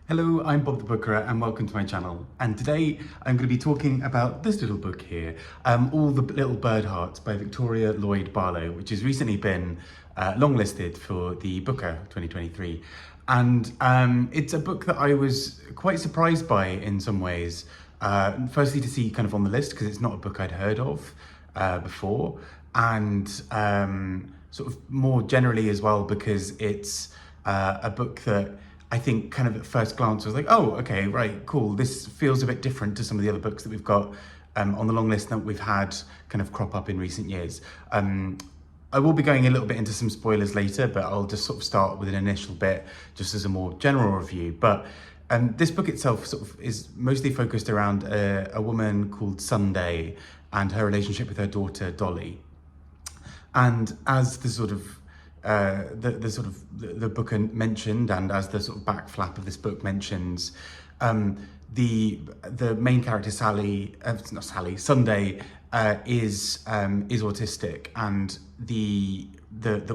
Hello, I'm Bob the Booker and welcome to my channel. And today I'm going to be talking about this little book here, All the Little Bird Hearts by Viktoria Lloyd-Barlow, which has recently been longlisted for the Booker 2023. And it's a book that I was quite surprised by in some ways. Firstly, to see kind of on the list, because it's not a book I'd heard of before. And sort of more generally as well, because it's a book that I think kind of at first glance I was like, oh, okay, right, cool. This feels a bit different to some of the other books that we've got on the long list that we've had kind of crop up in recent years. I will be going a little bit into some spoilers later, but I'll just sort of start with an initial bit just as a more general review. But this book itself sort of is mostly focused around a woman called Sunday and her relationship with her daughter, Dolly. And as the sort of the book mentioned, and as the sort of back flap of this book mentions, the main character Sunday is autistic, and the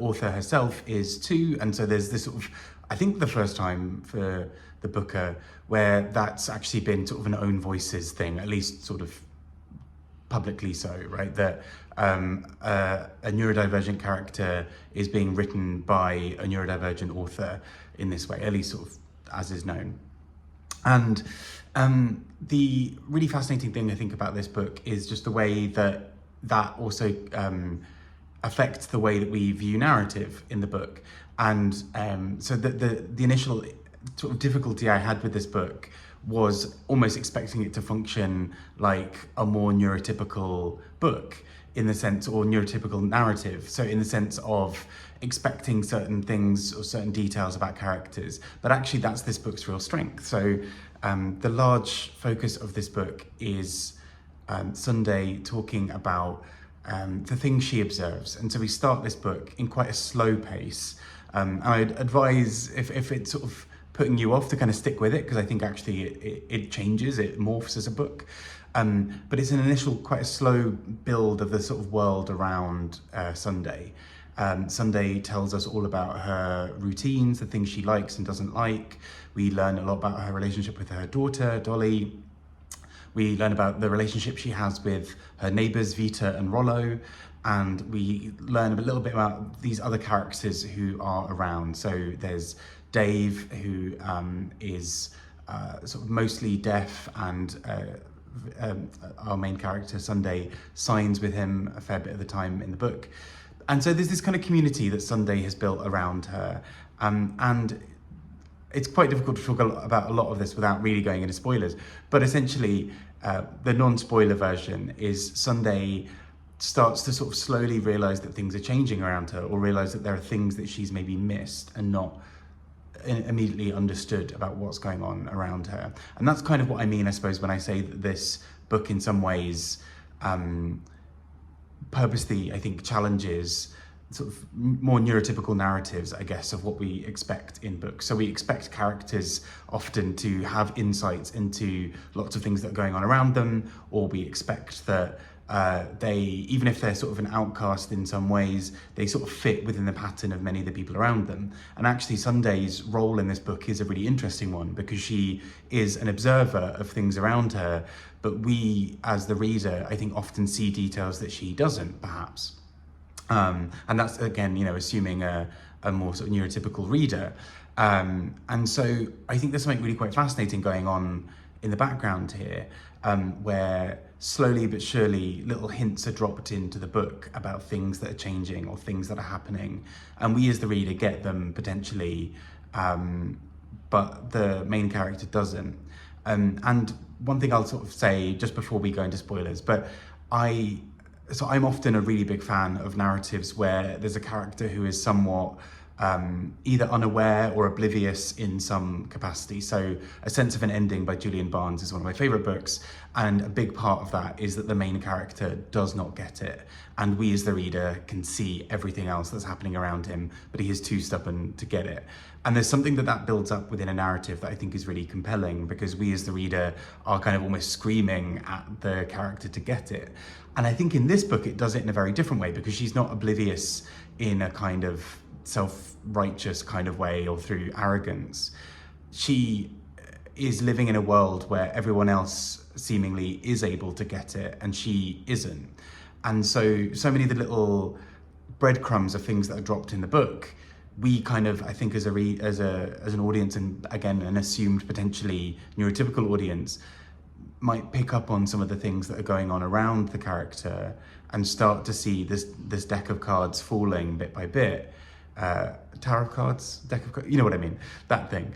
author herself is too. And so there's this sort of, I think the first time for the Booker where that's actually been sort of an own voices thing, at least sort of publicly so, right? That a neurodivergent character is being written by a neurodivergent author in this way, at least sort of as is known. And the really fascinating thing I think about this book is just the way that also affects the way that we view narrative in the book. And so the initial sort of difficulty I had with this book was almost expecting it to function like a more neurotypical book in the sense, or neurotypical narrative. So in the sense of expecting certain things or certain details about characters, but actually that's this book's real strength. So the large focus of this book is Sunday talking about the things she observes. And so we start this book in quite a slow pace. I'd advise if it's sort of putting you off to kind of stick with it, because I think actually it changes, it morphs as a book. But it's an initial quite a slow build of the sort of world around Sunday. Sunday tells us all about her routines, the things she likes and doesn't like. We learn a lot about her relationship with her daughter, Dolly. We learn about the relationship she has with her neighbours, Vita and Rollo. And we learn a little bit about these other characters who are around. So there's Dave, who is sort of mostly deaf, and our main character, Sunday, signs with him a fair bit of the time in the book. And so there's this kind of community that Sunday has built around her. And it's quite difficult to talk about a lot of this without really going into spoilers. But essentially, the non-spoiler version is Sunday starts to sort of slowly realise that things are changing around her, or realise that there are things that she's maybe missed and not immediately understood about what's going on around her. And that's kind of what I mean, I suppose, when I say that this book in some ways purposely, I think, challenges sort of more neurotypical narratives, I guess, of what we expect in books. So we expect characters often to have insights into lots of things that are going on around them, or we expect that they, even if they're sort of an outcast in some ways, they sort of fit within the pattern of many of the people around them. And actually Sunday's role in this book is a really interesting one, because she is an observer of things around her, but we as the reader, I think, often see details that she doesn't, perhaps. And that's, again, assuming a more sort of neurotypical reader. And so I think there's something really quite fascinating going on in the background here, where slowly but surely little hints are dropped into the book about things that are changing or things that are happening, and we as the reader get them potentially, but the main character doesn't. And one thing I'll sort of say just before we go into spoilers, but I'm often a really big fan of narratives where there's a character who is somewhat either unaware or oblivious in some capacity. So A Sense of an Ending by Julian Barnes is one of my favourite books, and a big part of that is that the main character does not get it, and we as the reader can see everything else that's happening around him, but he is too stubborn to get it. And there's something that builds up within a narrative that I think is really compelling, because we as the reader are kind of almost screaming at the character to get it. And I think in this book it does it in a very different way, because she's not oblivious in a kind of self-righteous kind of way or through arrogance. She is living in a world where everyone else seemingly is able to get it and she isn't. And so many of the little breadcrumbs of things that are dropped in the book, we kind of, I think as an audience, and again, an assumed potentially neurotypical audience, might pick up on some of the things that are going on around the character and start to see this deck of cards falling bit by bit. Tarot cards, deck of cards, you know what I mean, that thing.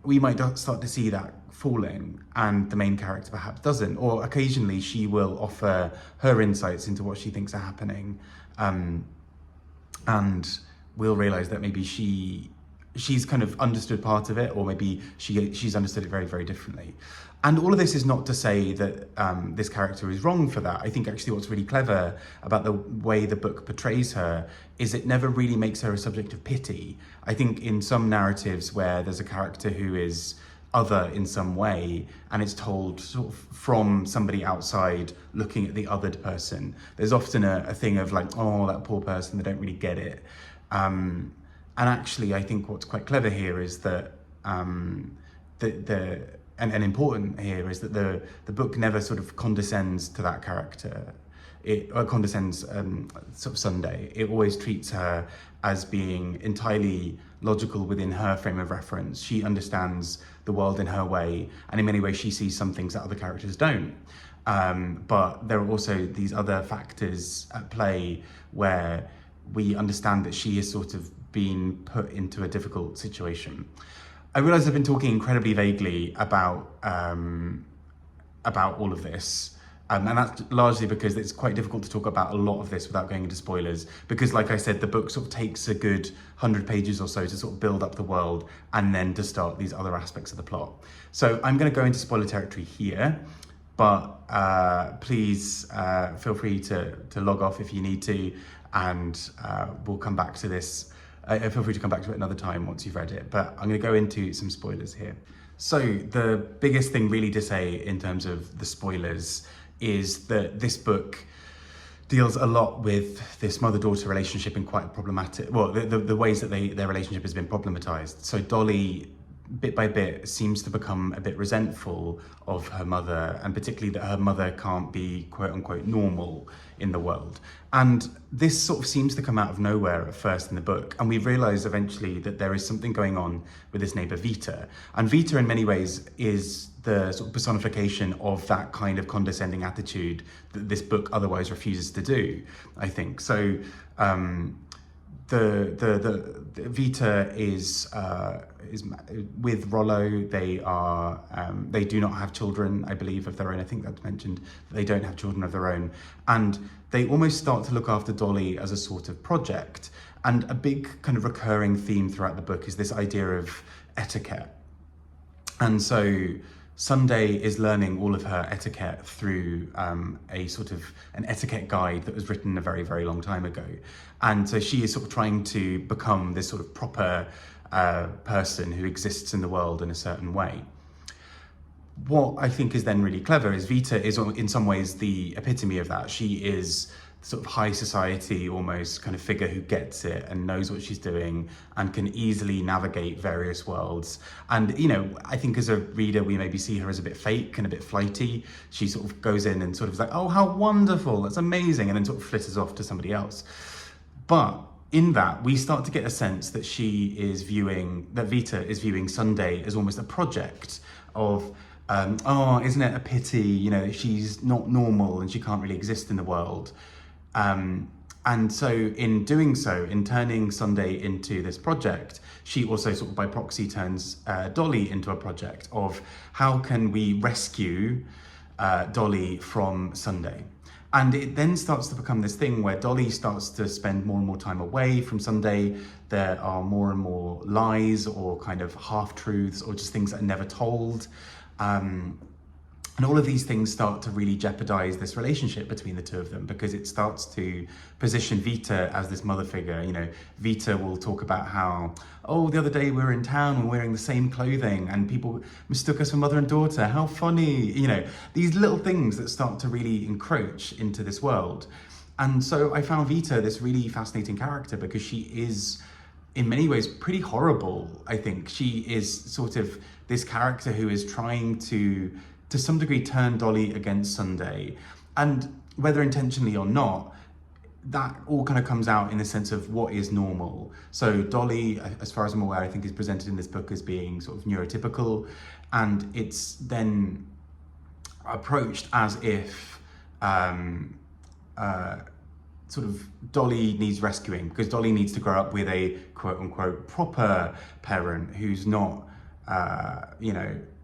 We might start to see that falling, and the main character perhaps doesn't, or occasionally she will offer her insights into what she thinks are happening, and we'll realize that maybe she's kind of understood part of it, or maybe she's understood it very, very differently. And all of this is not to say that this character is wrong for that. I think actually what's really clever about the way the book portrays her is it never really makes her a subject of pity. I think in some narratives where there's a character who is other in some way, and it's told sort of from somebody outside looking at the othered person, there's often a thing of like, oh, that poor person, they don't really get it. And actually, I think what's quite clever here is that and important here is that the book never sort of condescends to that character. It condescends sort of Sunday. It always treats her as being entirely logical within her frame of reference. She understands the world in her way, and in many ways she sees some things that other characters don't. But there are also these other factors at play where we understand that she is sort of being put into a difficult situation. I realise I've been talking incredibly vaguely about all of this, and that's largely because it's quite difficult to talk about a lot of this without going into spoilers, because like I said, the book sort of takes a good 100 pages or so to sort of build up the world and then to start these other aspects of the plot. So I'm going to go into spoiler territory here, but please feel free to log off if you need to, and we'll come back to this. Feel free to come back to it another time once you've read it, but I'm going to go into some spoilers here. So the biggest thing really to say in terms of the spoilers is that this book deals a lot with this mother-daughter relationship in quite problematic, well, the ways that their relationship has been problematized. So Dolly, bit by bit, seems to become a bit resentful of her mother, and particularly that her mother can't be quote unquote normal in the world. And this sort of seems to come out of nowhere at first in the book, and we realise eventually that there is something going on with this neighbour Vita. And Vita in many ways is the sort of personification of that kind of condescending attitude that this book otherwise refuses to do, I think. So the Vita is with Rollo. They do not have children, I believe, of their own. I think that's mentioned. They don't have children of their own, and they almost start to look after Dolly as a sort of project. And a big kind of recurring theme throughout the book is this idea of etiquette. And so Sunday is learning all of her etiquette through a sort of an etiquette guide that was written a very, very long time ago. And so she is sort of trying to become this sort of proper person who exists in the world in a certain way. What I think is then really clever is Vita is in some ways the epitome of that. She is sort of high society almost kind of figure who gets it and knows what she's doing and can easily navigate various worlds. And, you know, I think as a reader, we maybe see her as a bit fake and a bit flighty. She sort of goes in and sort of is like, oh, how wonderful, that's amazing, and then sort of flitters off to somebody else. But in that, we start to get a sense that Vita is viewing Sunday as almost a project of, oh, isn't it a pity, you know, she's not normal and she can't really exist in the world. And so in doing so, in turning Sunday into this project, she also sort of by proxy turns Dolly into a project of how can we rescue Dolly from Sunday. And it then starts to become this thing where Dolly starts to spend more and more time away from Sunday. There are more and more lies or kind of half-truths or just things that are never told. And all of these things start to really jeopardize this relationship between the two of them, because it starts to position Vita as this mother figure. You know, Vita will talk about how, oh, the other day we were in town and we're wearing the same clothing and people mistook us for mother and daughter. How funny. You know, these little things that start to really encroach into this world. And so I found Vita this really fascinating character because she is in many ways pretty horrible, I think. She is sort of this character who is trying to some degree turn Dolly against Sunday, and whether intentionally or not, that all kind of comes out in the sense of what is normal. So Dolly, as far as I'm aware, I think is presented in this book as being sort of neurotypical, and it's then approached as if sort of Dolly needs rescuing, because Dolly needs to grow up with a quote unquote proper parent who's not,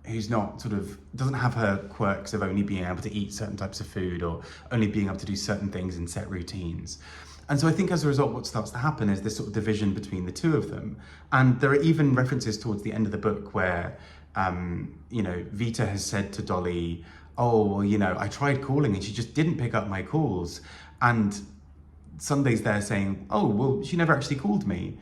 who's not sort of, doesn't have her quirks of only being able to eat certain types of food or only being able to do certain things in set routines. And so I think as a result, what starts to happen is this sort of division between the two of them. And there are even references towards the end of the book where, Vita has said to Dolly, oh, well, I tried calling and she just didn't pick up my calls. And Sunday's there saying, oh, well, she never actually called me.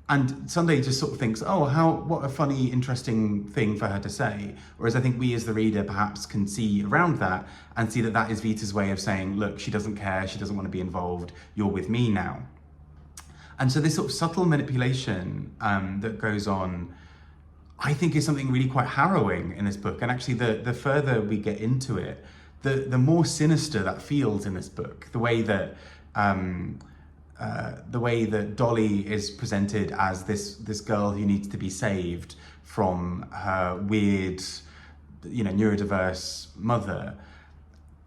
And Sunday just sort of thinks, oh, what a funny, interesting thing for her to say. Whereas I think we as the reader perhaps can see around that and see that that is Vita's way of saying, look, she doesn't care, she doesn't want to be involved, you're with me now. And so this sort of subtle manipulation that goes on, I think is something really quite harrowing in this book. And actually the further we get into it, the more sinister that feels in this book. The way that Dolly is presented as this girl who needs to be saved from her weird, neurodiverse mother,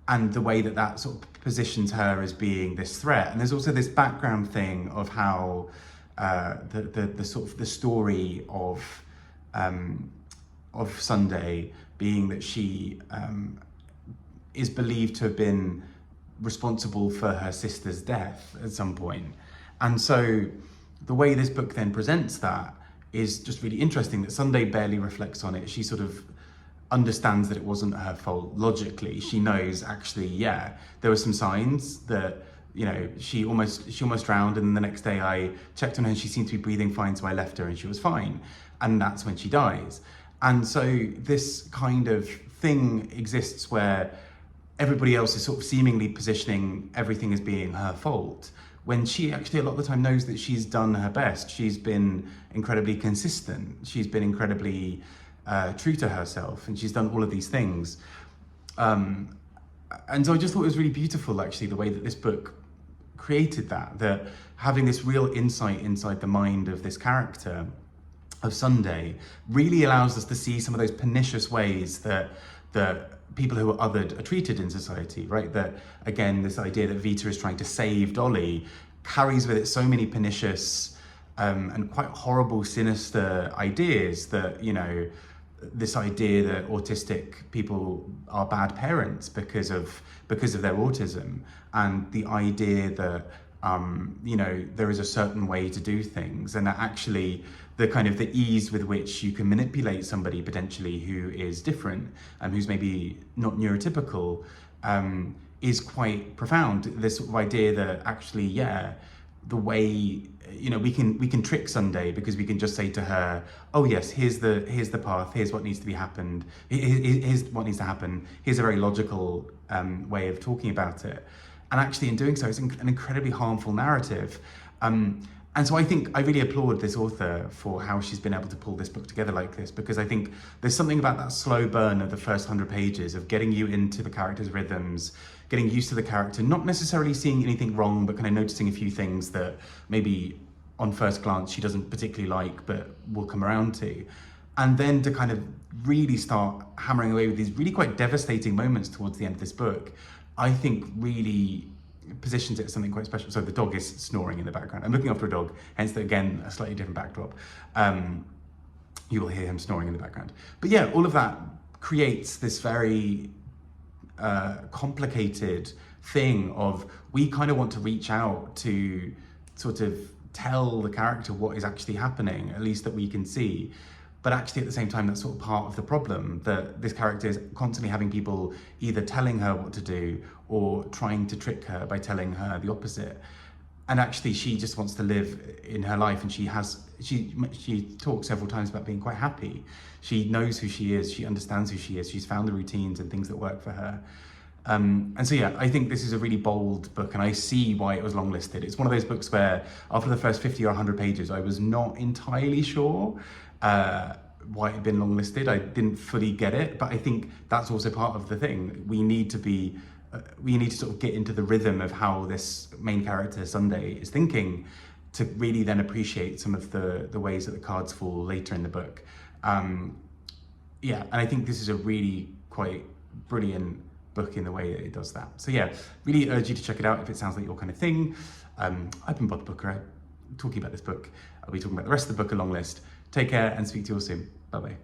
and the way that sort of positions her as being this threat. And there's also this background thing of how the sort of the story of Sunday being that she is believed to have been responsible for her sister's death at some point. And so the way this book then presents that is just really interesting, that Sunday barely reflects on it. She sort of understands that it wasn't her fault logically. She knows actually, yeah, there were some signs that, she almost drowned, and the next day I checked on her and she seemed to be breathing fine, so I left her and she was fine. And that's when she dies. And so this kind of thing exists where everybody else is sort of seemingly positioning everything as being her fault, when she actually a lot of the time knows that she's done her best. She's been incredibly consistent. She's been incredibly true to herself, and she's done all of these things. And so I just thought it was really beautiful, actually, the way that this book created that having this real insight inside the mind of this character, of Sunday, really allows us to see some of those pernicious ways that people who are othered are treated in society, right? That, again, this idea that Vita is trying to save Dolly carries with it so many pernicious and quite horrible, sinister ideas that, this idea that autistic people are bad parents because of their autism, and the idea that, there is a certain way to do things, and that actually the kind of the ease with which you can manipulate somebody potentially who is different and who's maybe not neurotypical is quite profound. This sort of idea that actually, yeah, the way, we can trick Sunday because we can just say to her, oh yes, here's the path, here's what needs to be happened, here's what needs to happen, here's a very logical way of talking about it. And actually in doing so, it's an incredibly harmful narrative. And so I think I really applaud this author for how she's been able to pull this book together like this, because I think there's something about that slow burn of the first 100 pages of getting you into the character's rhythms, getting used to the character, not necessarily seeing anything wrong, but kind of noticing a few things that maybe on first glance she doesn't particularly like, but will come around to. And then to kind of really start hammering away with these really quite devastating moments towards the end of this book, I think really positions it as something quite special. So the dog is snoring in the background. I'm looking after a dog, hence again, a slightly different backdrop. You will hear him snoring in the background. But yeah, all of that creates this very complicated thing of, we kind of want to reach out to sort of tell the character what is actually happening, at least that we can see. But actually at the same time, that's sort of part of the problem, that this character is constantly having people either telling her what to do or trying to trick her by telling her the opposite. And actually she just wants to live in her life, and she talks several times about being quite happy. She knows who she is, she understands who she is, she's found the routines and things that work for her. And so yeah, I think this is a really bold book, and I see why it was longlisted. It's one of those books where after the first 50 or 100 pages, I was not entirely sure why it had been longlisted. I didn't fully get it, but I think that's also part of the thing. We need to sort of get into the rhythm of how this main character, Sunday, is thinking, to really then appreciate some of the ways that the cards fall later in the book. Yeah, and I think this is a really quite brilliant book in the way that it does that. So yeah, really urge you to check it out if it sounds like your kind of thing. I've been Bob Booker. I'm talking about this book. I'll be talking about the rest of the book, A Long List. Take care and speak to you all soon. Bye-bye.